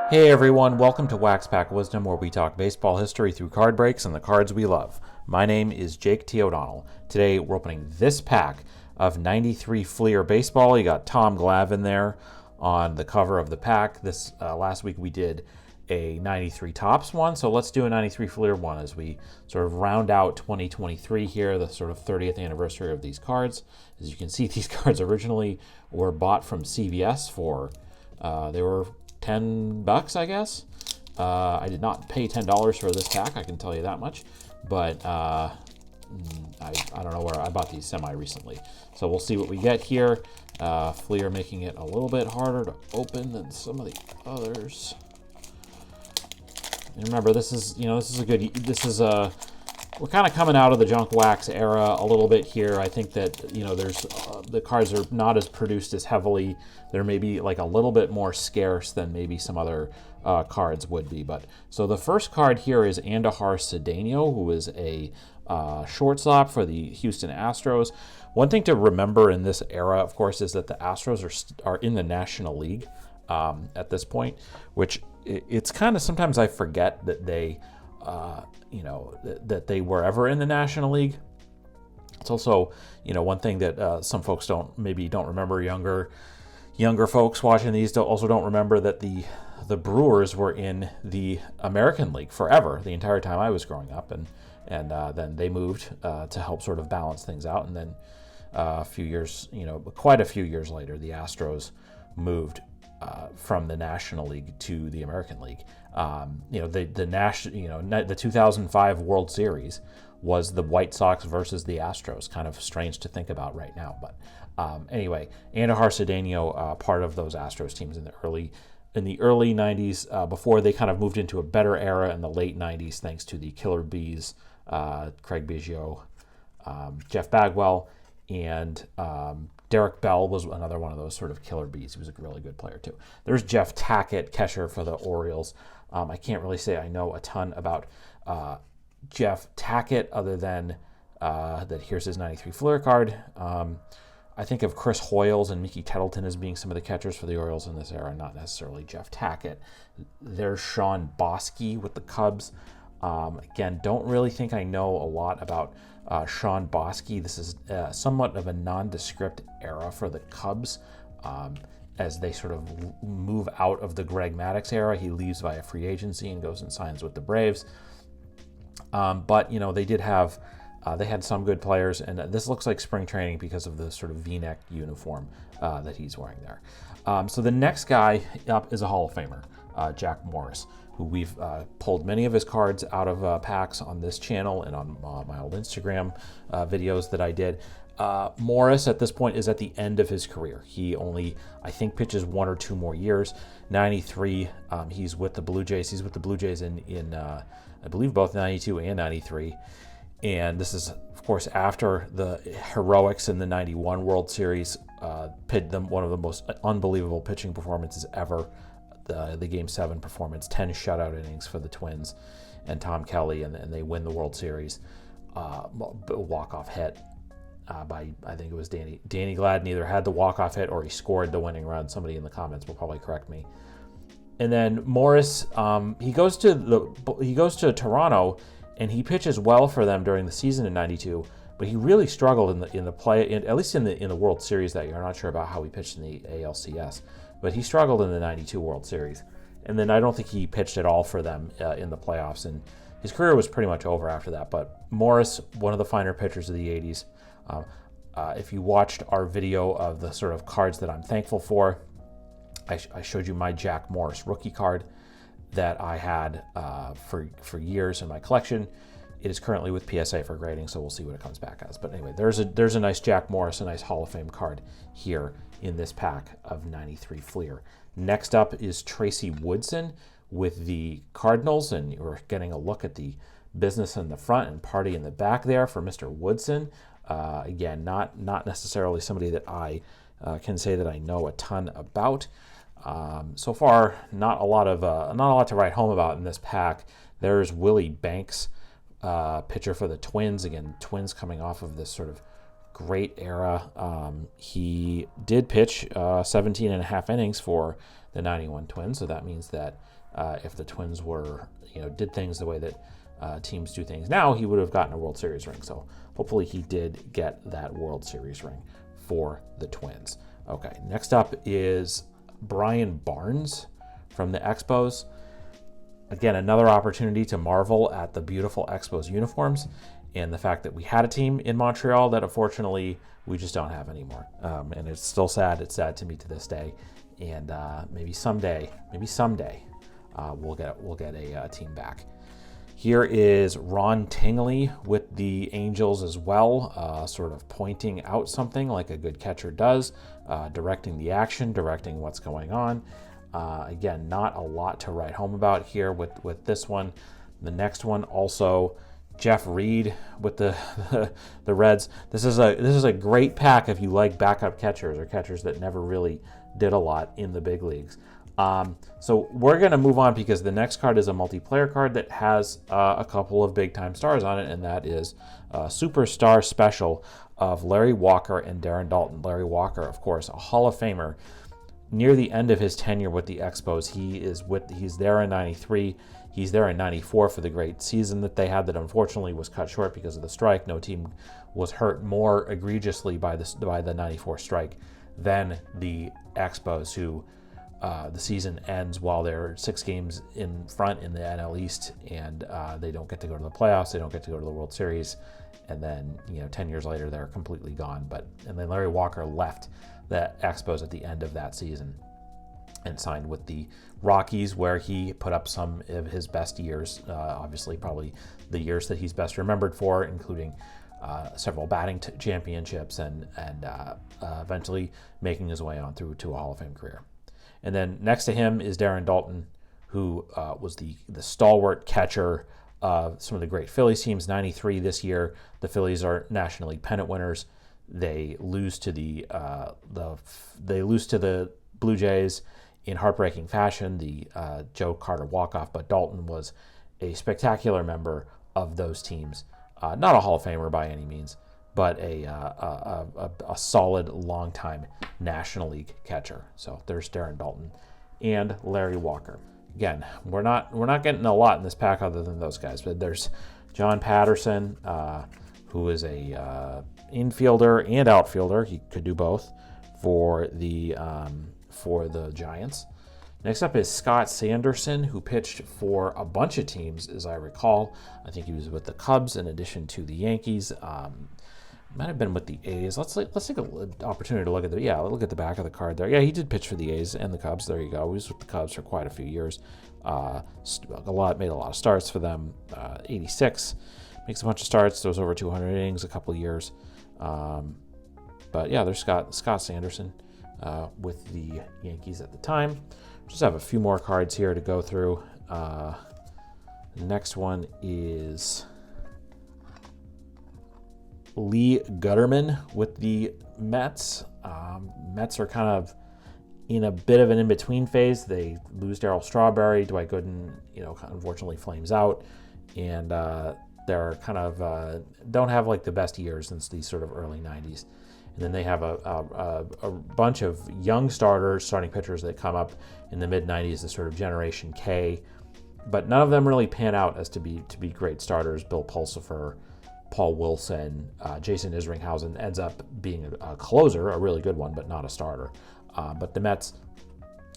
Hey everyone, welcome to Wax Pack Wisdom, where we talk baseball history through card breaks and the cards we love. My name is Jake T. O'Donnell. Today we're opening this pack of 93 Fleer Baseball. You got Tom Glavine there on the cover of the pack. This last week we did a 93 Topps one, so let's do a 93 Fleer one as we sort of round out 2023 here, the sort of 30th anniversary of these cards. As you can see, these cards originally were bought from CVS for, they were $10, I guess. I did not pay $10 for this pack, I can tell you that much. But I don't know where I bought these semi-recently. So we'll see what we get here. Fleer making it a little bit harder to open than some of the others. And remember, we're kind of coming out of the junk wax era a little bit here. I think that, there's the cards are not as produced as heavily. They're maybe like a little bit more scarce than maybe some other cards would be. But so the first card here is Andahar Cedeno, who is a shortstop for the Houston Astros. One thing to remember in this era, of course, is that the Astros are in the National League at this point, which it's kind of sometimes I forget that they that they were ever in the National League. It's also, one thing that some folks don't remember. Younger folks watching these don't remember that the Brewers were in the American League forever, the entire time I was growing up, and then they moved to help sort of balance things out, and then quite a few years later, the Astros moved from the National League to the American League. The 2005 World Series was the White Sox versus the Astros. Kind of strange to think about right now, but anyway, Andahar Cedeno, part of those Astros teams in the early 90s, before they kind of moved into a better era in the late 90s, thanks to the Killer Bees, Craig Biggio, Jeff Bagwell, and Derek Bell was another one of those sort of killer bees. He was a really good player too. There's Jeff Tackett, catcher for the Orioles. I can't really say I know a ton about Jeff Tackett other than that here's his 93 Fleer card. I think of Chris Hoyles and Mickey Tettleton as being some of the catchers for the Orioles in this era, not necessarily Jeff Tackett. There's Sean Bosky with the Cubs. Again, don't really think I know a lot about Sean Bosky. This is somewhat of a nondescript era for the Cubs as they sort of move out of the Greg Maddux era. He leaves via free agency and goes and signs with the Braves. But they did have they had some good players, and this looks like spring training because of the sort of V-neck uniform that he's wearing there. So the next guy up is a Hall of Famer, Jack Morris, who we've pulled many of his cards out of packs on this channel and on my old Instagram videos that I did. Morris at this point is at the end of his career. He only, I think, pitches 1 or 2 more years. 93, he's with the Blue Jays. He's with the Blue Jays in I believe both 92 and 93. And this is, of course, after the heroics in the 91 World Series, pitched them one of the most unbelievable pitching performances ever. The Game 7 performance, 10 shutout innings for the Twins and Tom Kelly, and they win the World Series. Walk-off hit by, I think it was Danny Gladden, either had the walk-off hit or he scored the winning run. Somebody in the comments will probably correct me. And then Morris, he goes to Toronto, and he pitches well for them during the season in '92. But he really struggled in the play, at least in the World Series that year. I'm not sure about how he pitched in the ALCS. But he struggled in the 92 World Series. And then I don't think he pitched at all for them in the playoffs. And his career was pretty much over after that. But Morris, one of the finer pitchers of the 80s. If you watched our video of the sort of cards that I'm thankful for, I showed you my Jack Morris rookie card that I had for years in my collection. It is currently with PSA for grading, so we'll see what it comes back as. But anyway, there's a nice Jack Morris, a nice Hall of Fame card here in this pack of 93 Fleer. Next up is Tracy Woodson with the Cardinals, and we're getting a look at the business in the front and party in the back there for Mr. Woodson. Again, not necessarily somebody that I can say that I know a ton about. So far, not a lot to write home about in this pack. There's Willie Banks, pitcher for the Twins. Again, Twins coming off of this sort of great era. He did pitch 17 and a half innings for the 91 Twins, so that means that if the Twins were, did things the way that teams do things now, he would have gotten a World Series ring. So hopefully he did get that World Series ring for the Twins. Okay, next up is Brian Barnes from the Expos. Again, another opportunity to marvel at the beautiful Expos uniforms and the fact that we had a team in Montreal that unfortunately we just don't have anymore. And it's still sad. It's sad to me to this day. And maybe someday, we'll get a team back. Here is Ron Tingley with the Angels as well, sort of pointing out something like a good catcher does, directing the action, directing what's going on. Again, not a lot to write home about here with this one. The next one also, Jeff Reed with the Reds. This is a great pack if you like backup catchers or catchers that never really did a lot in the big leagues. So we're going to move on because the next card is a multiplayer card that has a couple of big-time stars on it, and that is a Superstar Special of Larry Walker and Darren Daulton. Larry Walker, of course, a Hall of Famer. Near the end of his tenure with the Expos, he's there in 93. He's there in 94 for the great season that they had that unfortunately was cut short because of the strike. No team was hurt more egregiously by the 94 strike than the Expos, who the season ends while they're 6 games in front in the NL East, and they don't get to go to the playoffs. They don't get to go to the World Series, and then 10 years later they're completely gone. And then Larry Walker left the Expos at the end of that season and signed with the Rockies, where he put up some of his best years. Obviously, probably the years that he's best remembered for, including several batting championships and eventually making his way on through to a Hall of Fame career. And then next to him is Darren Daulton, who was the stalwart catcher of some of the great Phillies teams. 93 this year. The Phillies are National League pennant winners. They lose to the Blue Jays in heartbreaking fashion, the Joe Carter walk-off. But Daulton was a spectacular member of those teams. Not a Hall of Famer by any means, but a solid, long-time National League catcher. So there's Darren Daulton and Larry Walker. Again, we're not getting a lot in this pack other than those guys. But there's John Patterson, who is a infielder and outfielder. He could do both for the Giants. Next up is Scott Sanderson, who pitched for a bunch of teams, as I recall. I think he was with the Cubs in addition to the Yankees. Might have been with the A's. Let's take an opportunity to look at the back of the card there. Yeah, he did pitch for the A's and the Cubs. There you go. He was with the Cubs for quite a few years. Made a lot of starts for them. 86, makes a bunch of starts. Those over 200 innings, a couple of years. But yeah, there's Scott Sanderson with the Yankees at the time. Just have a few more cards here to go through. The next one is Lee Gutterman with the Mets. Mets are kind of in a bit of an in-between phase. They lose Darryl Strawberry. Dwight Gooden, unfortunately flames out. And they're kind of don't have like the best years since the sort of early 90s. And then they have a bunch of young starting pitchers that come up in the mid-90s, the sort of Generation K. But none of them really pan out as to be great starters. Bill Pulsipher, Paul Wilson, Jason Isringhausen ends up being a closer, a really good one, but not a starter. But the Mets,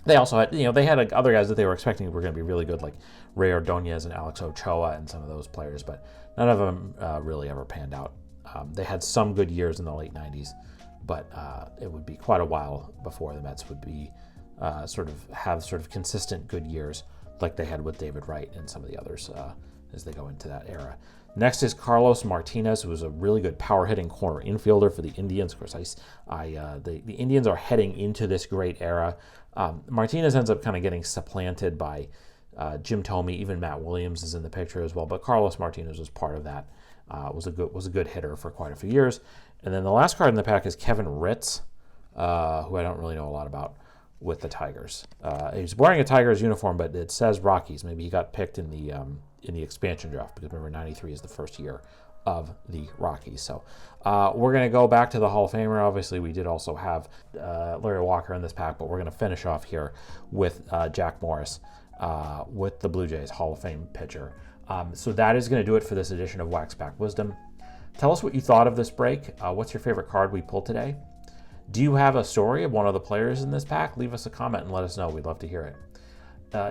they also had, they had other guys that they were expecting were going to be really good, like Ray Ordonez and Alex Ochoa and some of those players, but none of them really ever panned out. They had some good years in the late 90s, but it would be quite a while before the Mets would be sort of consistent good years like they had with David Wright and some of the others as they go into that era. Next is Carlos Martinez, who was a really good power-hitting corner infielder for the Indians. Of course, the Indians are heading into this great era. Martinez ends up kind of getting supplanted by Jim Thome. Even Matt Williams is in the picture as well, but Carlos Martinez was part of that. Was a good hitter for quite a few years. And then the last card in the pack is Kevin Ritz, who I don't really know a lot about, with the Tigers. He's wearing a Tigers uniform, but it says Rockies. Maybe he got picked in the expansion draft, because remember 93 is the first year of the Rockies. So we're going to go back to the Hall of Famer. Obviously, we did also have Larry Walker in this pack, but we're going to finish off here with Jack Morris with the Blue Jays, Hall of Fame pitcher. So that is going to do it for this edition of Wax Pack Wisdom. Tell us what you thought of this break. What's your favorite card we pulled today? Do you have a story of one of the players in this pack? Leave us a comment and let us know. We'd love to hear it.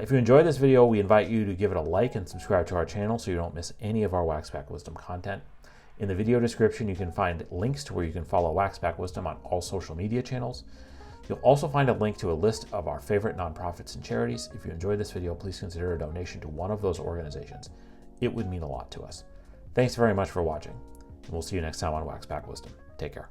If you enjoyed this video, we invite you to give it a like and subscribe to our channel so you don't miss any of our Wax Pack Wisdom content. In the video description, you can find links to where you can follow Wax Pack Wisdom on all social media channels. You'll also find a link to a list of our favorite nonprofits and charities. If you enjoyed this video, please consider a donation to one of those organizations. It would mean a lot to us. Thanks very much for watching, and we'll see you next time on Wax Pack Wisdom. Take care.